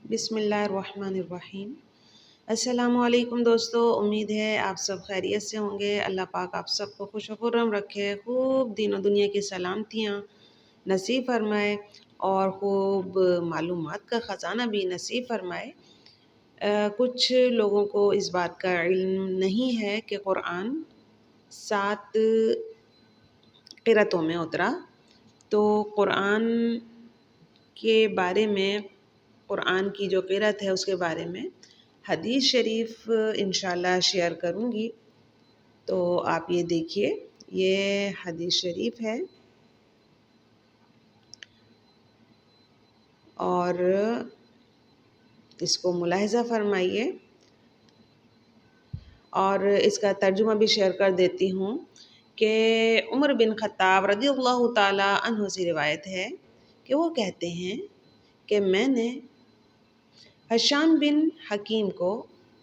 بسم اللہ الرحمن الرحیم۔ السلام علیکم دوستو، امید ہے آپ سب خیریت سے ہوں گے۔ اللہ پاک آپ سب کو خوش و خرم رکھے، خوب دین و دنیا کی سلامتیاں نصیب فرمائے اور خوب معلومات کا خزانہ بھی نصیب فرمائے۔ کچھ لوگوں کو اس بات کا علم نہیں ہے کہ قرآن 7 قرأتوں میں اترا، تو قرآن کے بارے میں، قرآن کی جو قرأت ہے اس کے بارے میں حدیث شریف انشاءاللہ شیئر کروں گی۔ تو آپ یہ دیکھیے، یہ حدیث شریف ہے اور اس کو ملاحظہ فرمائیے، اور اس کا ترجمہ بھی شیئر کر دیتی ہوں کہ عمر بن خطاب رضی اللہ تعالی عنہ سے روایت ہے کہ وہ کہتے ہیں کہ میں نے ہشام بن حکیم کو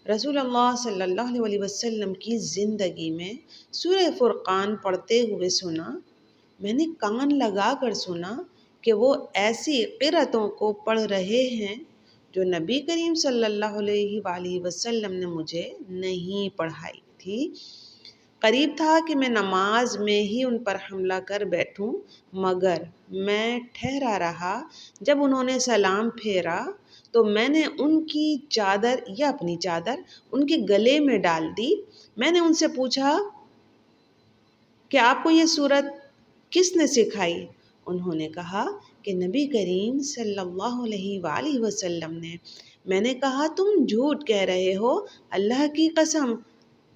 رسول اللہ صلی اللہ علیہ وسلم کی زندگی میں سورہ فرقان پڑھتے ہوئے سنا۔ میں نے کان لگا کر سنا کہ وہ ایسی قرأتوں کو پڑھ رہے ہیں جو نبی کریم صلی اللہ علیہ وآلہ وسلم نے مجھے نہیں پڑھائی تھی۔ قریب تھا کہ میں نماز میں ہی ان پر حملہ کر بیٹھوں، مگر میں ٹھہرا رہا۔ جب انہوں نے سلام پھیرا تو میں نے ان کی چادر یا اپنی چادر ان کے گلے میں ڈال دی۔ میں نے ان سے پوچھا کہ آپ کو یہ صورت کس نے سکھائی؟ انہوں نے کہا کہ نبی کریم صلی اللہ علیہ وآلہ وسلم نے۔ میں نے کہا تم جھوٹ کہہ رہے ہو، اللہ کی قسم،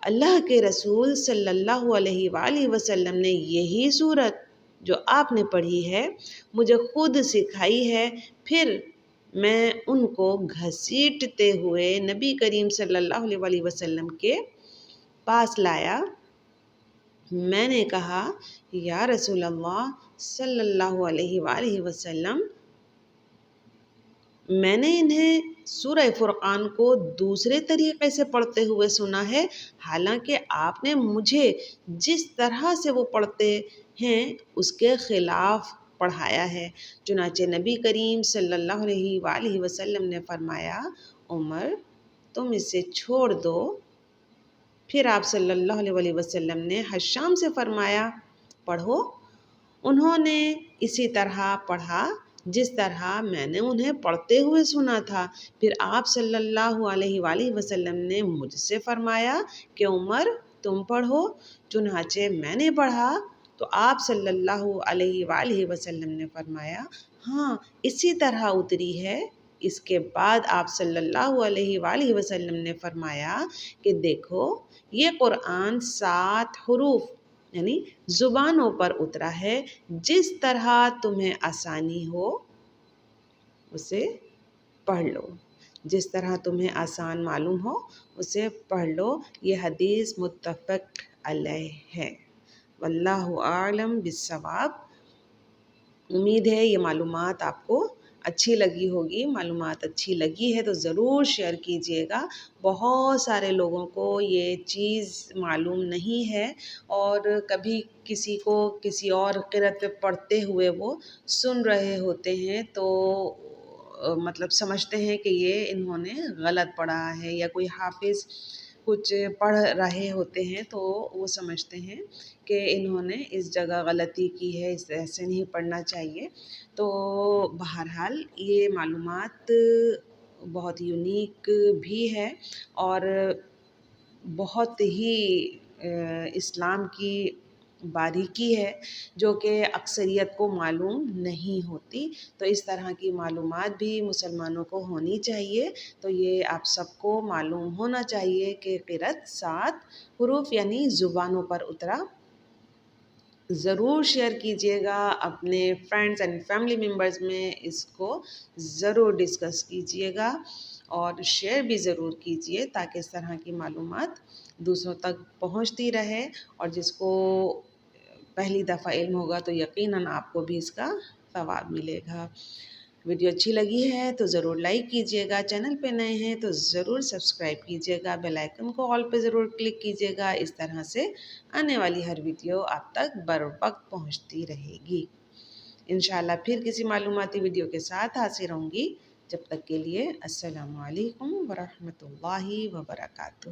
اللہ کے رسول صلی اللہ علیہ وآلہ وسلم نے یہی صورت جو آپ نے پڑھی ہے مجھے خود سکھائی ہے۔ پھر میں ان کو گھسیٹتے ہوئے نبی کریم صلی اللہ علیہ وآلہ وسلم کے پاس لایا۔ میں نے کہا یا رسول اللہ صلی اللہ علیہ وآلہ وسلم، میں نے انہیں سورہ فرقان کو دوسرے طریقے سے پڑھتے ہوئے سنا ہے، حالانکہ آپ نے مجھے جس طرح سے وہ پڑھتے ہیں اس کے خلاف پڑھایا ہے۔ چنانچہ نبی کریم صلی اللہ علیہ وآلہ وسلم نے فرمایا عمر تم اسے چھوڑ دو۔ پھر آپ صلی اللہ علیہ وآلہ وسلم نے ہشام سے فرمایا پڑھو۔ انہوں نے اسی طرح پڑھا جس طرح میں نے انہیں پڑھتے ہوئے سنا تھا۔ پھر آپ صلی اللہ علیہ وآلہ وسلم نے مجھ سے فرمایا کہ عمر تم پڑھو۔ چنانچہ میں نے پڑھا تو آپ صلی اللہ علیہ وآلہ وسلم نے فرمایا ہاں اسی طرح اتری ہے۔ اس کے بعد آپ صلی اللہ علیہ وآلہ وسلم نے فرمایا کہ دیکھو یہ قرآن 7 حروف یعنی زبانوں پر اترا ہے، جس طرح تمہیں آسانی ہو اسے پڑھ لو، جس طرح تمہیں آسان معلوم ہو اسے پڑھ لو۔ یہ حدیث متفق علیہ ہے۔ واللہ اعلم بالصواب۔ امید ہے یہ معلومات آپ کو اچھی لگی ہوگی۔ معلومات اچھی لگی ہے تو ضرور شیئر کیجیے گا۔ بہت سارے لوگوں کو یہ چیز معلوم نہیں ہے، اور کبھی کسی کو کسی اور قرأت پہ پڑھتے ہوئے وہ سن رہے ہوتے ہیں تو مطلب سمجھتے ہیں کہ یہ انہوں نے غلط پڑھا ہے، یا کوئی حافظ کچھ پڑھ رہے ہوتے ہیں تو وہ سمجھتے ہیں کہ انہوں نے اس جگہ غلطی کی ہے، اس ایسے نہیں پڑھنا چاہیے۔ تو بہرحال یہ معلومات بہت یونیک بھی ہے اور بہت ہی اسلام کی باریکی ہے جو کہ اکثریت کو معلوم نہیں ہوتی۔ تو اس طرح کی معلومات بھی مسلمانوں کو ہونی چاہیے۔ تو یہ آپ سب کو معلوم ہونا چاہیے کہ قرأت 7 حروف یعنی زبانوں پر اترا۔ ضرور شیئر کیجیے گا اپنے فرینڈز اینڈ فیملی ممبرز میں، اس کو ضرور ڈسکس کیجیے گا اور شیئر بھی ضرور کیجیے تاکہ اس طرح کی معلومات دوسروں تک پہنچتی رہے، اور جس کو پہلی دفعہ علم ہوگا تو یقیناً آپ کو بھی اس کا ثواب ملے گا۔ ویڈیو اچھی لگی ہے تو ضرور لائک کیجیے گا، چینل پہ نئے ہیں تو ضرور سبسکرائب کیجیے گا، بیل آئیکن کو آل پہ ضرور کلک کیجیے گا۔ اس طرح سے آنے والی ہر ویڈیو آپ تک بروقت پہنچتی رہے گی۔ انشاءاللہ پھر کسی معلوماتی ویڈیو کے ساتھ حاضر ہوں گی۔ جب تک کے لیے السلام علیکم ورحمۃ اللہ وبرکاتہ۔